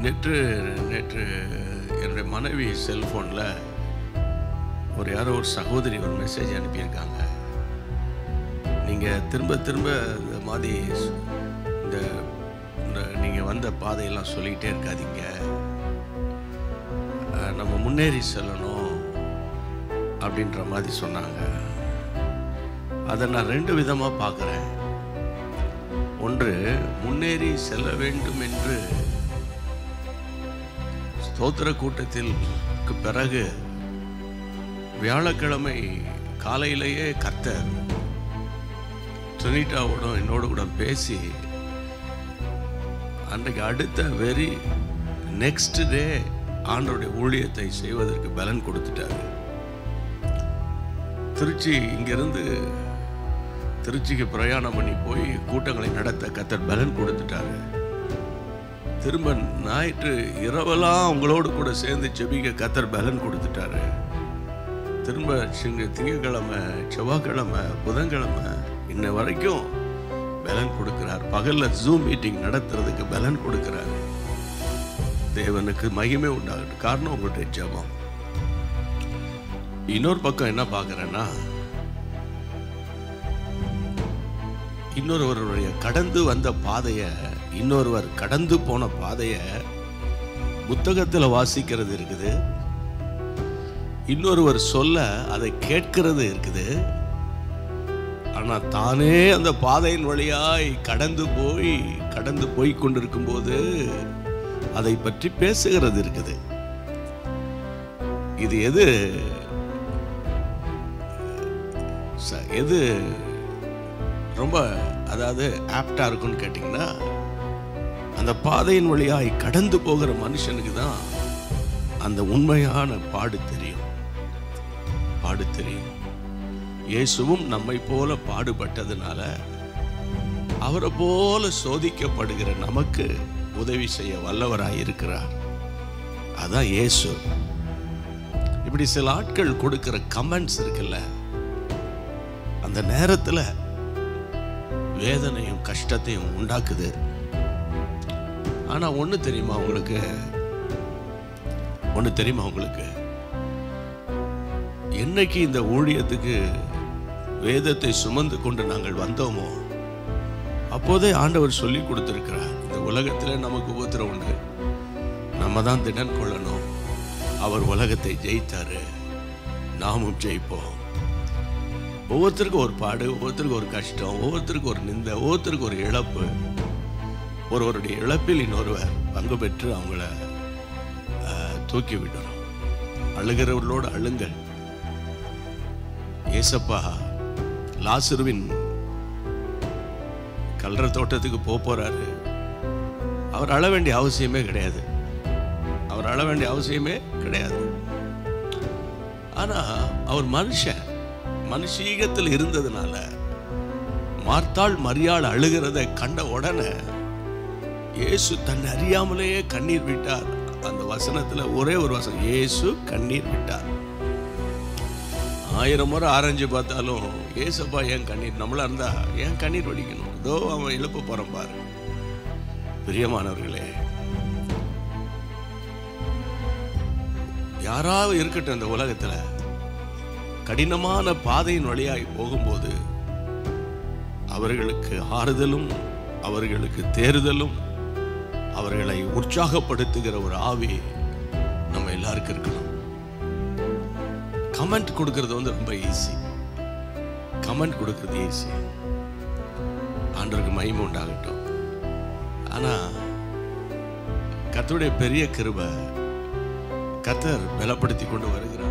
நேற்று என்னுடைய மனைவி செல்ஃபோனில் யாரோ ஒரு சகோதரி ஒரு மெசேஜ் அனுப்பியிருக்காங்க. நீங்கள் திரும்ப திரும்ப இந்த மாதிரி இந்த நீங்கள் வந்த பாதையெல்லாம் சொல்லிகிட்டே இருக்காதீங்க, நம்ம முன்னேறி செல்லணும் அப்படின்ற மாதிரி சொன்னாங்க. அதை நான் ரெண்டு விதமாக பார்க்குறேன். ஒன்று, முன்னேறி செல்ல வேண்டும் என்று ஸ்தோத்திர கூட்டத்திற்கு பிறகு வியாழக்கிழமை காலையிலேயே கர்த்தர் சுனிதாவோட என்னோடு கூட பேசி அன்றைக்கு அடுத்த வெரி நெக்ஸ்ட் டே ஆண்டவருடைய ஊழியத்தை செய்வதற்கு பலன் கொடுத்துட்டாரு. இங்கிருந்து திருச்சிக்கு பிரயாணம் பண்ணி போய் கூட்டங்களை நடத்த கர்த்தர் பலன் கொடுத்துட்டாரு. திரும்ப ஞாயிற்று இரவெல்லாம் உங்களோடு கூட சேர்ந்து ஜெபிக்க கர்த்தர் பலன் கொடுத்துட்டாரு. திரும்ப திங்கட்கிழமை, செவ்வாய்க்கிழமை, புதன்கிழமை இன்ன வரைக்கும் பலன் கொடுக்கிறார். பகல்ல ஜூம் மீட்டிங் நடத்துறதுக்கு பலன் கொடுக்கிறார். தேவனுக்கு மகிமை உண்டாகட்டும். காரணம் உங்களுடைய ஜெபம். இன்னொரு பக்கம் என்ன பார்க்கிறேன்னா, இன்னொருவருடைய கடந்து வந்த பாதைய, இன்னொருவர் கடந்து போன பாதைய புத்தகத்தில் வாசிக்கிறது இருக்குது, இன்னொருவர் சொல்ல அதை கேட்கிறது இருக்குது. ஆனா தானே அந்த பாதையின் வழியாய் கடந்து போய் கொண்டிருக்கும் போது அதை பற்றி பேசுகிறது இருக்குது. இது எது ரொம்ப ஆப்டா இருக்குன்னு கேட்டீங்கன்னா, அந்த பாதையின் வழியாய் கடந்து போகிற மனுஷனுக்கு தான் அந்த உண்மையான பாடு தெரியும். இயேசுவும் நம்மை போல பாடுபட்டதுனால அவரை போல சோதிக்கப்படுகிற நமக்கு உதவி செய்ய வல்லவராய் இருக்கிறார். அதான் இயேசு. இப்படி சில ஆட்கள் கொடுக்கிற கமெண்ட்ஸ் இருக்குல்ல, அந்த நேரத்தில் வேதனையும் கஷ்டத்தையும் உண்டாக்குது. ஆனா ஒண்ணு தெரியுமா உங்களுக்கு, என்னைக்கு இந்த ஊழியத்துக்கு வேதத்தை சுமந்து கொண்டு நாங்கள் வந்தோமோ அப்போதே ஆண்டவர் சொல்லி கொடுத்திருக்கிறார், இந்த உலகத்தில் நமக்கு உபத்திரம் உண்டு, நம்ம தான் திடன் கொள்ளணும். அவர் உலகத்தை ஜெயித்தாரு, நாமும் ஜெயிப்போம். ஒவ்வொருத்தருக்கும் ஒரு பாடு, ஒவ்வொருத்தருக்கும் ஒரு கஷ்டம், ஒவ்வொருத்தருக்கும் ஒரு நிந்தை, ஒவ்வொருத்தருக்கும் ஒரு இழப்பு. ஒருவருடைய இழப்பில் இன்னொருவர் பங்கு பெற்று அவங்கள தூக்கி விடணும். அழுகிறவர்களோடு அழுங்கள். ஏசப்பா லாசருவின் கல்ற தோட்டத்துக்கு போறாரு. அவர் அழ வேண்டிய அவசியமே கிடையாது. ஆனா அவர் மனுஷீகத்தில் இருந்ததுனால மார்த்தாள் மரியாள் அழுகிறதை கண்ட உடனே இயேசு தன்னை அறியாமலேயே கண்ணீர் விட்டார். அந்த வசனத்துல ஒரே ஒரு வசனம், இயேசு கண்ணீர் விட்டார். 1000 முறை ஆராய்ஞ்சு பார்த்தாலும் ஏசப்பா ஏன் கண்ணீர், நம்மளா இருந்தா ஏன் கண்ணீர் வடிக்கணும்? இதோ அவன் எழுப்ப போறான் பாரு. பிரியமானவர்களே, யாராவது இருக்கட்டும், இந்த உலகத்துல கடினமான பாதையின் வழியாய் போகும்போது அவர்களுக்கு ஆறுதலும், அவர்களுக்கு தேறுதலும், அவர்களை உற்சாகப்படுத்துகிற ஒரு ஆவி நம்ம எல்லாருக்கும் இருக்கணும். கமெண்ட் கொடுக்கிறது ரொம்ப ஈஸி. ஆண்டவருக்கு மகிமை உண்டாகட்டும். ஆனா கர்த்தருடைய பெரிய கிருபை, கர்த்தர் பலப்படுத்தி கொண்டு வருகிறார்.